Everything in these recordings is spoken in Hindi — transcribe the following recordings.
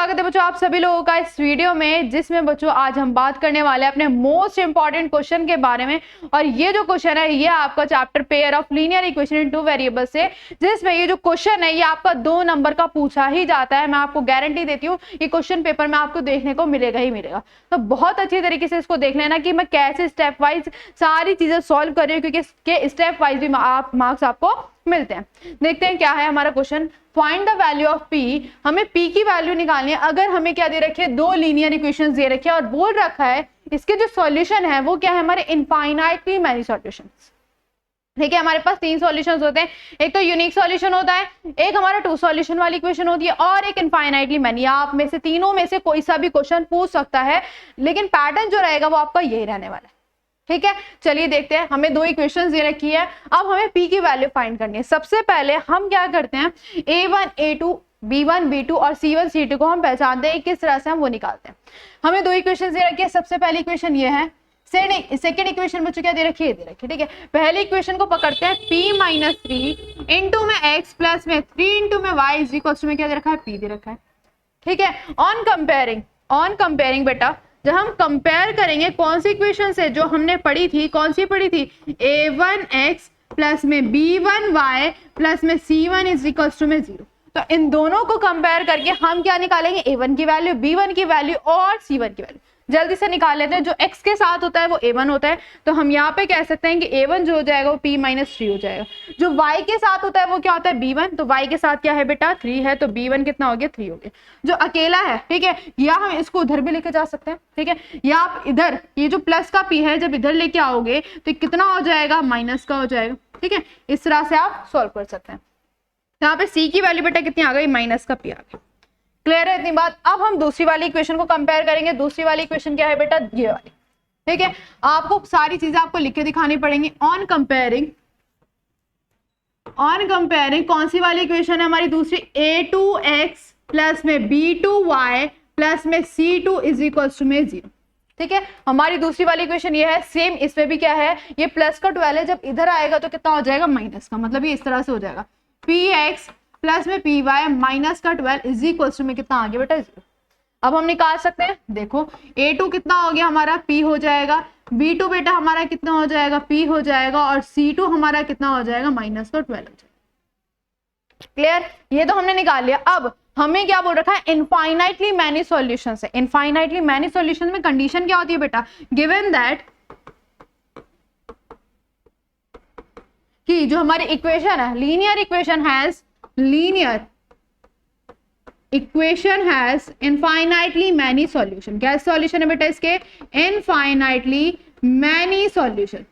स्वागत है बच्चों आप सभी लोगों का इस वीडियो में, जिसमें बच्चों आज हम बात करने वाले हैं अपने मोस्ट इंपॉर्टेंट क्वेश्चन के बारे में। और ये जो क्वेश्चन है ये आपका chapter pair of linear equation in two variables से, जिसमें ये जो क्वेश्चन है ये आपका 2 नंबर का पूछा ही जाता है। मैं आपको गारंटी देती हूँ ये क्वेश्चन पेपर में आपको देखने को मिलेगा ही मिलेगा। तो बहुत अच्छी तरीके से इसको देख लेना कि मैं कैसे स्टेप वाइज सारी चीजें सॉल्व कर रही हूँ, क्योंकि इसके स्टेप वाइज भी मार्क्स आपको मिलते हैं। देखते हैं क्या है हमारा question. Find the value of P. हमें पी की वैल्यू निकालनी है। अगर हमें क्या दे रखी है, 2 लीनियर इक्वेशंस दे रखे हैं और बोल रखा है इसके जो सॉल्यूशन है वो क्या है, हमारे इनफाइनाइटली मैनी सॉल्यूशंस। ठीक है, हमारे पास 3 सॉल्यूशंस होते हैं। एक तो यूनिक सॉल्यूशन होता है, एक हमारा 2 सॉल्यूशन वाली इक्वेशन होती है और एक इनफाइनाइटली मैनी। आप में से तीनों में से कोई सा भी क्वेश्चन पूछ सकता है, लेकिन पैटर्न जो रहेगा वो आपका यही रहने वाला है। ठीक है, चलिए देखते हैं। हमें 2 इक्वेशंस दे रखी है, अब हमें p की वैल्यू फाइंड करनी है। सबसे पहले हम क्या करते हैं, a1 a2 b1 b2 और c1 c2 को हम पहचानते हैं, किस तरह से हम वो निकालते हैं। हमें 2 इक्वेशंस दे रखी है। सबसे पहली इक्वेशन ये है, सेकेंड इक्वेशन बच्चों क्या दे रखी है, दे रखी है। ठीक है, पहली इक्वेशन को पकड़ते हैं, p माइनस 3 इंटू में x प्लस में 3 इंटू में y इज इक्वल टू में क्या दे रखा है, p दे रखा है। ठीक है, ऑन कंपेयरिंग बेटा, जब हम कंपेयर करेंगे कौन सी इक्वेशन से, जो हमने पढ़ी थी, कौन सी पढ़ी थी, a1x प्लस में b1y प्लस में c1 इज इक्वल टू में 0। तो इन दोनों को कंपेयर करके हम क्या निकालेंगे, a1 की वैल्यू, b1 की वैल्यू और c1 की वैल्यू। जल्दी से निकाल लेते हैं। जो x के साथ होता है वो a1 होता है, तो हम यहाँ पे कह सकते हैं कि a1 जो हो जाएगा वो p माइनस 3 हो जाएगा। जो y के साथ होता है वो क्या होता है, b1, तो y के साथ क्या है बेटा, 3 है, तो b1 कितना हो गया, 3 हो गया। जो अकेला है, ठीक है, या हम इसको उधर भी लेके जा सकते हैं। ठीक है, या आप इधर ये जो प्लस का p है जब इधर लेके आओगे तो कितना हो जाएगा, माइनस का हो जाएगा। ठीक है, इस तरह से आप सॉल्व कर सकते हैं। यहाँ पे c की वैल्यू बेटा कितनी आ गई, माइनस का p आ गया। क्लियर है इतनी बात। अब हम दूसरी वाली इक्वेशन को कंपेयर करेंगे। दूसरी वाली इक्वेशन क्या है बेटा, ये वाली। ठीक है, आपको सारी चीजें आपको लिख के दिखानी पड़ेंगी। ऑन कंपेयरिंग कौन सी वाली इक्वेशन है हमारी दूसरी, a2x प्लस में b2y प्लस में c2 इज इक्वल टू में 0। ठीक है, हमारी दूसरी वाली इक्वेशन ये है। सेम इसमें भी क्या है, ये प्लस का 12 है, जब इधर आएगा तो कितना हो जाएगा, माइनस का। मतलब ये इस तरह से हो जाएगा, px प्लस में py माइनस का 12 इज इक्वल टू में कितना आ गया बेटा, 0। अब हम निकाल सकते हैं। देखो a2 कितना हो गया हमारा, p हो जाएगा, b2 बेटा हमारा कितना हो जाएगा, p हो जाएगा, और c2 हमारा कितना हो जाएगा, माइनस का 12 हो जाएगा। क्लियर, ये तो हमने निकाल लिया। अब हमें क्या बोल रखा है, इनफाइनाइटली मैनी सॉल्यूशंस है। इनफाइनाइटली मैनी सॉल्यूशंस में कंडीशन क्या होती है बेटा, गिवन दैट कि जो हमारी इक्वेशन है, linear equation has infinitely many solution. क्या सॉल्यूशन है बेटा इसके, इनफाइनाइटली मैनी सॉल्यूशन।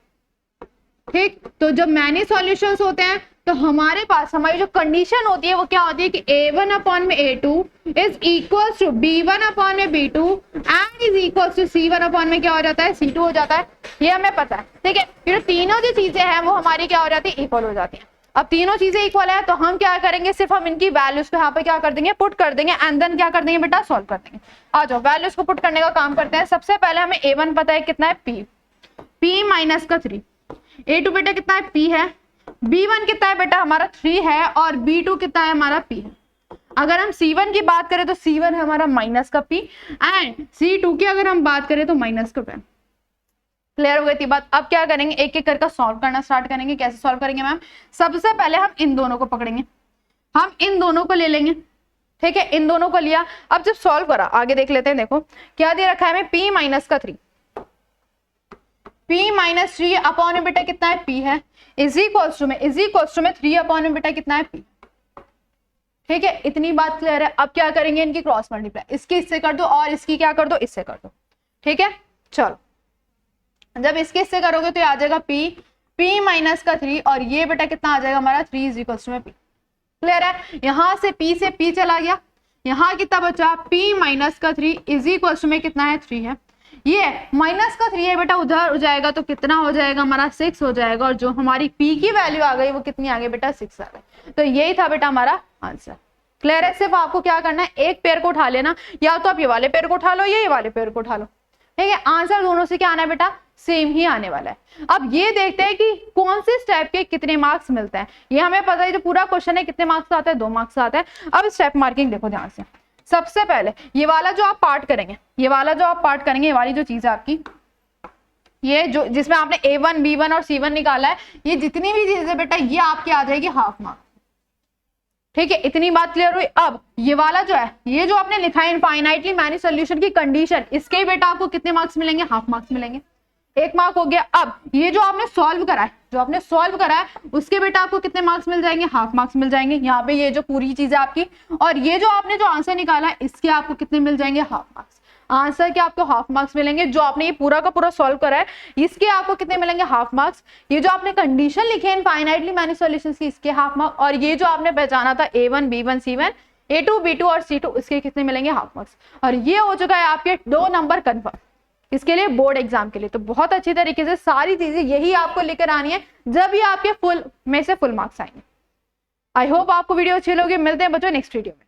ठीक, तो जब मैनी सॉल्यूशंस होते हैं तो हमारे पास हमारी जो कंडीशन होती है वो क्या होती है कि a1 अपॉन में a2 is equal to b1 upon में b2 and is equal to c1 upon में क्या हो जाता है, c2 हो जाता है। ये हमें पता है। ठीक है, फिर तीनों जो चीजें हैं वो हमारी क्या हो जाती है, इक्वल हो जाती है। अब तीनों चीजें इक्वल है तो हम क्या करेंगे, सिर्फ हम इनकी वैल्यूज को यहाँ पे क्या कर देंगे, पुट कर देंगे एंड देन क्या कर देंगे बेटा, सॉल्व कर देंगे। आ जाओ वैल्यूज को पुट करने का काम करते हैं। सबसे पहले हमें a1 पता है कितना है, p माइनस का 3, a2 बेटा कितना है, p है, b1 कितना है बेटा हमारा 3 है, और b2 कितना है हमारा, p है। अगर हम c1 की बात करें तो c1 है हमारा माइनस का p, एंड c2 की अगर हम बात करें तो माइनस का 10। क्लियर हो गई थी बात। अब क्या करेंगे, एक एक करके सॉल्व करना स्टार्ट करेंगे। कैसे सॉल्व करेंगे मैम, सबसे पहले हम इन दोनों को पकड़ेंगे, हम इन दोनों को ले लेंगे। ठीक है, इन दोनों को लिया। अब जब सॉल्व करा, आगे देख लेते हैं। देखो क्या दे रखा है हमें, p माइनस का 3, p माइनस 3 अपॉन में बेटा कितना है, p है, इज इक्वल्स टू में 3 अपॉन में बेटा कितना है, p। ठीक है, इतनी बात क्लियर है। अब क्या करेंगे, इनकी क्रॉस मल्टीप्लाई, इसकी इससे कर दो और इसकी क्या कर दो, इससे कर दो। ठीक है, चलो जब इसके इससे करोगे तो आ जाएगा p माइनस का 3, और ये बेटा कितना आ जाएगा हमारा, 3 इज इक्वल्स टू में p। क्लियर है, यहाँ से p से p चला गया, यहाँ कितना बचा, p माइनस का 3 इज इक्वल्स टू में कितना है, 3 है। ये माइनस का 3 है बेटा, उधर हो जाएगा तो कितना हो जाएगा हमारा, 6 हो जाएगा, और जो हमारी p की वैल्यू आ गई वो कितनी आ गई बेटा, 6 आ गई। तो यही था बेटा हमारा आंसर। क्लियर है, सिर्फ आपको क्या करना है, एक पेयर को उठा लेना, या तो आप ये वाले पेयर को उठा लो या ये वाले पेयर को उठा लो। ठीक है, आंसर दोनों से क्या आना है बेटा, सेम ही आने वाला है। अब ये देखते हैं कि कौन से स्टेप के कितने मार्क्स मिलते हैं। ये हमें पता है, जो पूरा क्वेश्चन है कितने मार्क्स आता है, 2 मार्क्स आता है। अब स्टेप मार्किंग देखो ध्यान से। सबसे पहले ये वाला जो आप पार्ट करेंगे, ये वाला जो आप पार्ट करेंगे, ये वाली जो चीज है आपकी, ये जो जिसमें आपने A1, B1 और C1 निकाला है, ये जितनी भी चीजें बेटा ये आपकी आ जाएगी हाफ मार्क्स। ठीक है, इतनी बात क्लियर हुई। अब ये वाला जो है, ये जो आपने लिखा है इनफाइनाइटली मैनी सोल्यूशन की कंडीशन, इसके बेटा आपको कितने मार्क्स मिलेंगे? हाफ मार्क्स मिलेंगे, 1 मार्क हो गया। अब ये जो आपने सॉल्व करा है, जो आपने सॉल्व करा है उसके बेटा आपको कितने मार्क्स मिल जाएंगे? हाफ मार्क्स मिल जाएंगे। यहाँ पे ये जो पूरी चीज है आपकी, और ये जो आपने जो आंसर निकाला है इसके आपको कितने मिल जाएंगे? Half marks. आंसर के आपको हाफ मार्क्स मिलेंगे। जो आपने ये पूरा का पूरा सॉल्व करा है इसके आपको कितने मिलेंगे? Half marks. ये जो आपने कंडीशन लिखे हैं इनफाइनाइटली मैनी सॉल्यूशंस की, इसके हाफ मार्क्स। और ये जो आपने पहचाना था A1, B1, C1, A2, B2 और C2, इसके कितने मिलेंगे? Half marks. और ये हो चुका है आपके 2 नंबर कन्फर्म इसके लिए, बोर्ड एग्जाम के लिए। तो बहुत अच्छी तरीके से सारी चीजें यही आपको लेकर आनी है जब ये आपके फुल में से फुल मार्क्स आएंगे। आई होप आपको वीडियो अच्छी लगी। मिलते हैं बच्चों नेक्स्ट वीडियो में।